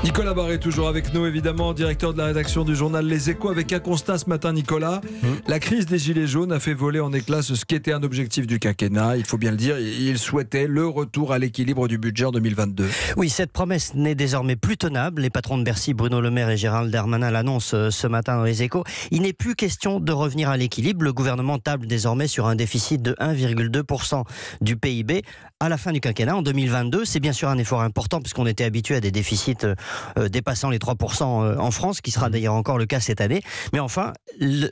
Nicolas Barré toujours avec nous, évidemment, directeur de la rédaction du journal Les Échos, avec un constat ce matin, Nicolas. La crise des Gilets jaunes a fait voler en éclats ce qui était un objectif du quinquennat. Il faut bien le dire, il souhaitait le retour à l'équilibre du budget en 2022. Oui, cette promesse n'est désormais plus tenable. Les patrons de Bercy, Bruno Le Maire et Gérald Darmanin, l'annoncent ce matin dans Les Échos. Il n'est plus question de revenir à l'équilibre. Le gouvernement table désormais sur un déficit de 1,2% du PIB à la fin du quinquennat en 2022. C'est bien sûr un effort important puisqu'on était habitué à des déficits dépassant les 3% en France, qui sera d'ailleurs encore le cas cette année. Mais enfin,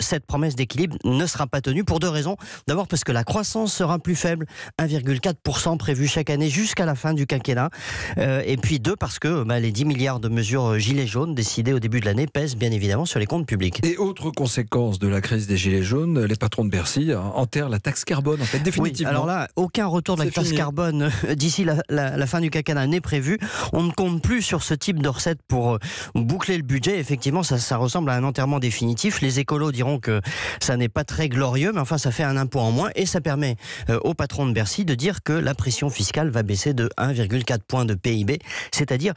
cette promesse d'équilibre ne sera pas tenue pour deux raisons. D'abord parce que la croissance sera plus faible, 1,4% prévu chaque année jusqu'à la fin du quinquennat. Et puis deux, parce que les 10 milliards de mesures gilets jaunes décidées au début de l'année pèsent bien évidemment sur les comptes publics. Et autre conséquence de la crise des Gilets jaunes, les patrons de Bercy enterrent la taxe carbone, en fait, définitivement. Oui, alors là, aucun retour de la taxe carbone d'ici la fin du quinquennat n'est prévu. On ne compte plus sur ce type de recettes pour boucler le budget. Effectivement, ça ressemble à un enterrement définitif. Les écolos diront que ça n'est pas très glorieux, mais enfin, ça fait un impôt en moins et ça permet aux patrons de Bercy de dire que la pression fiscale va baisser de 1,4 point de PIB, c'est-à-dire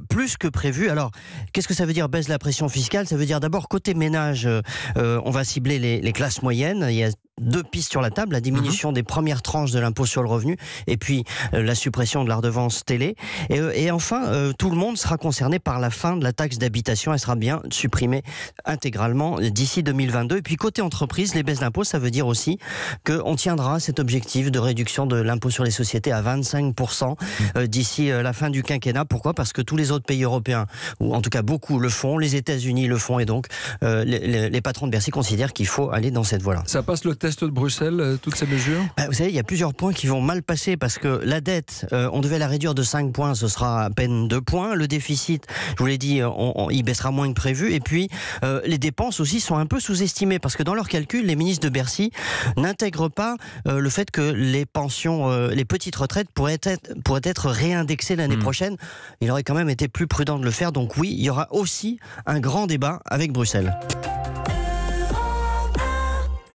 plus que prévu. Alors, qu'est-ce que ça veut dire baisse la pression fiscale? Ça veut dire d'abord côté ménage, on va cibler les classes moyennes. Il y a deux pistes sur la table, la diminution des premières tranches de l'impôt sur le revenu et puis la suppression de la redevance télé. Et enfin, tout le monde sera concerné par la fin de la taxe d'habitation. Elle sera bien supprimée intégralement d'ici 2022. Et puis côté entreprise, les baisses d'impôts, ça veut dire aussi qu'on tiendra cet objectif de réduction de l'impôt sur les sociétés à 25% d'ici la fin du quinquennat. Pourquoi? Parce que tous les autres pays européens, ou en tout cas beaucoup, le font. Les États-Unis le font et donc les patrons de Bercy considèrent qu'il faut aller dans cette voie-là. Ça passe le test de Bruxelles, toutes ces mesures? Vous savez, il y a plusieurs points qui vont mal passer parce que la dette, on devait la réduire de 5 points, ce sera à peine 2 points. Le déficit, je vous l'ai dit, il baissera moins que prévu. Et puis, les dépenses aussi sont un peu sous-estimées parce que dans leurs calculs, les ministres de Bercy n'intègrent pas le fait que les pensions, les petites retraites pourraient être réindexées l'année prochaine. Il aurait quand même été plus prudent de le faire. Donc oui, il y aura aussi un grand débat avec Bruxelles.